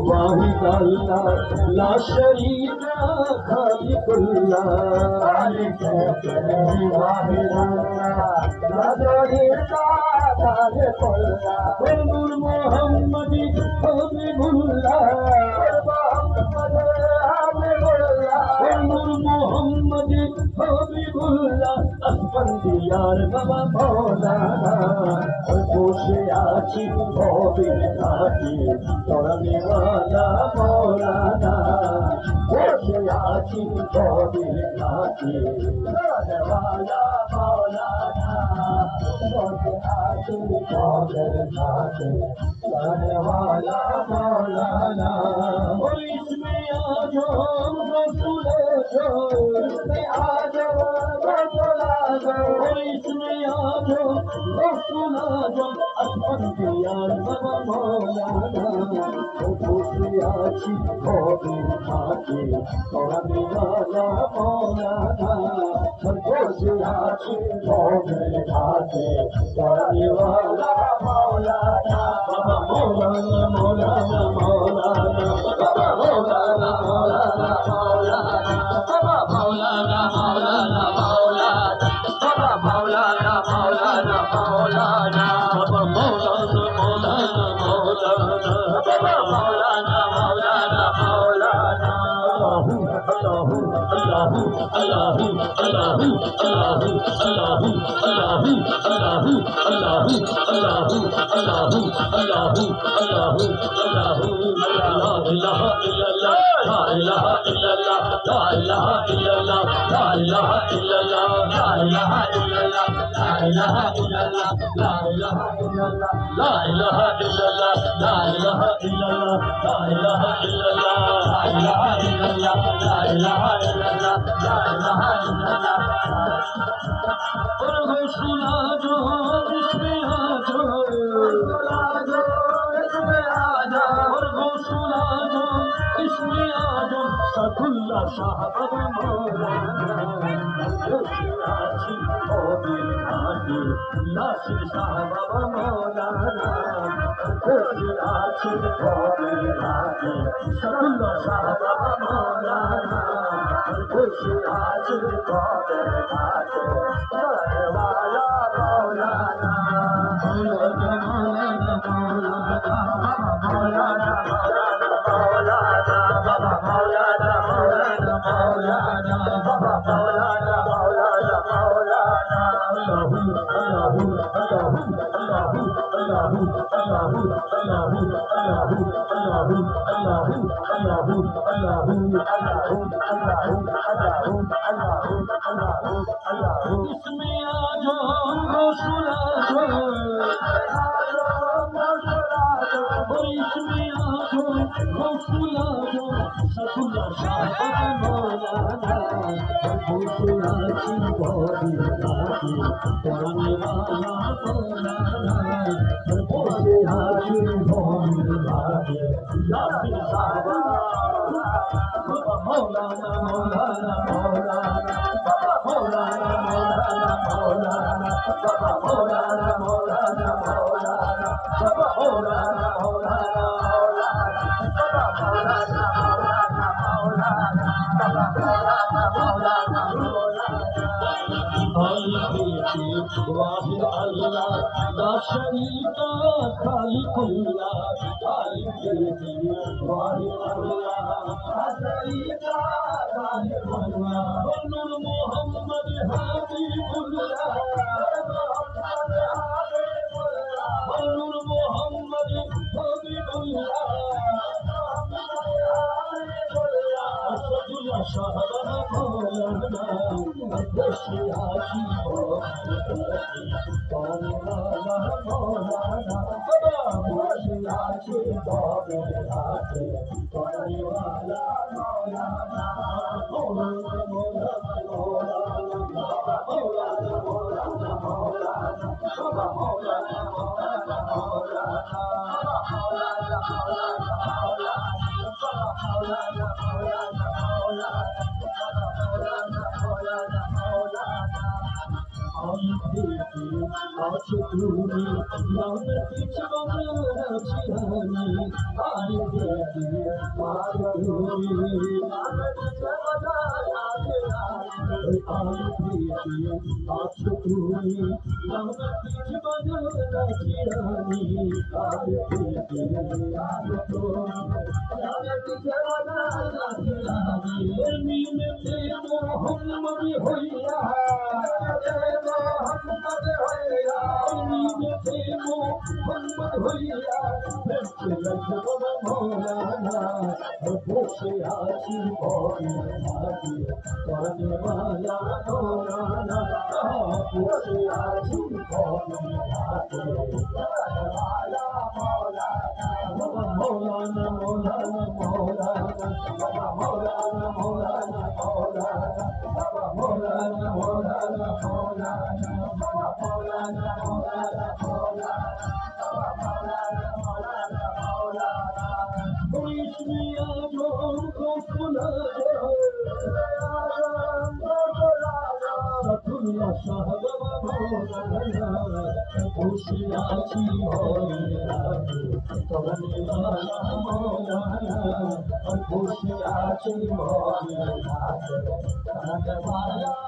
वाहिद अल्लाह ला शरीका खालिकुल्लाह वाहिद अल्लाह ला शरीका खालिकुल्लाह नूर मोहम्मद हबीबुल्लाह नूर मोहम्मद हबीबुल्लाह আসফন্দিয়ার বাবা মৌলানা বসে আছি ভবের ঘাটে তরণেওয়ালা মৌলানা বসে আছি ভবের ঘাটে তরণেওয়ালা মৌলানা বসে আছি ভবের ঘাটে তরণেওয়ালা মৌলানা इसमें आजो रसूले जो इसमें आजो इसमें आजो रसूला जो असफंदियार बाबा मौलाना बসে আছি ভবের ঘাটে তরণেওয়ালা মৌলানা বসে আছি ভবের ঘাটে তরণেওয়ালা মৌলানা বাবা মৌলানা মৌলানা মৌলানা বাবা মৌলানা মৌলানা মৌলানা বাবা মৌলানা মৌলানা মৌলানা বাবা মৌলানা মৌলানা মৌলানা বাবা মৌলানা মৌলানা মৌলানা বাবা মৌলানা মৌলানা মৌলানা अल्लाहु अल्लाहु अल्लाहु अल्लाहु अल्लाहु अल्लाहु अल्लाहु अल्लाहु अल्लाहु अल्लाहु अल्लाहु अल्लाहु अल्लाहु ला इलाहा इल्लल्लाह ला इलाहा इल्लल्लाह ला इलाहा इल्लल्लाह ला इलाहा इल्लल्लाह ला इलाहा इल्लल्लाह ला इलाहा इल्लल्लाह ला इलाहा इल्लल्लाह ला इलाहा इल्लल्लाह ला इलाहा इल्लल्लाह ला इलाहा इल्लल्लाह ला इलाहा इल्लल्लाह ला इलाहा इल्लल्लाह ला इलाहा इल्लल्लाह और गौसुला जो इसमें आजो इसमें आजा और गौसुला जो इसमें आजो सदुल्ला शाह बाबा मौलाना आची भोबीर घाटी नासिर शाह बाबा मौलाना आची भोबीर घाटी सदुल्ला शाह बाबा मौलाना आची भोबीर घाटी वाला मौलाना मौलाना मौलाना मौलाना बाबा मौलाना मौलाना मौलाना बाबा मौलाना मौलाना मौलाना अल्लाहु अल्लाहु अल्लाहु अल्लाहु अल्लाहु अल्लाहु अल्लाहु अल्लाहु अल्लाहु अल्लाहु अल्लाहु अल्लाहु अल्लाहु अल्लाहु अल्लाहु अल्लाहु इसमें आजो रसूला जो इसमें आजो रसूला जो सदुल्ला शाह मौलाना बसे आছি भोबीर घाटी तोरनेवाला मौलाना बसे आছি भोबीर घाटी यासिर शाह मौलाना मौलाना मौलाना बाबा मौलाना मौलाना मौलाना बाबा मौलाना मौलाना मौलाना बाबा मौलाना मौलाना मौलाना बाबा मौलाना मौलाना मौलाना बाबा मौलाना मौलाना वाहिद अल्लाह ला शरीका खालिकुल्लाह वाहिद अल्लाह ला शरीका खालिकुल्लाह नूर मोहम्मद हबीबुल्लाह नूर मोहम्मद हबीबुल्लाह सदुल्ला शाह बाबा मौलाना बसे आছি तोरनेवाला मौलाना बाबा बसे आছি भोबीर घाटी तोरनेवाला मौलाना मौलाना मौलाना मौलाना बाबा मौलाना मौलाना मौलाना बाबा मौलाना मौलाना मौलाना मौलाना मौलाना मौलाना बाबा मौलाना मौलाना আমি থেকে আছো তুমি নামে কিছু বানাচ্ছি আমি আমি থেকে আছো তুমি নামে কিছু বানাচ্ছি আমি থেকে আছো তুমি নামে কিছু বানাচ্ছি আমি আমি থেকে আছো তুমি মোহাম্মদ হইয়া মোহাম্মদ হইয়া মোহাম্মদ হইয়া মৌলানা বসে আছি করনেওয়ালা মৌলানা বসে আছি করনেওয়ালা মৌলানা মৌলানা মৌলানা মৌলানা মৌলানা মৌলানা মৌলানা মৌলানা মৌলানা মৌলানা Satullah Shahbaba Maulana, Ushiachi Maulana, Tawanwala Maulana, Ushiachi Maulana, Tawanwala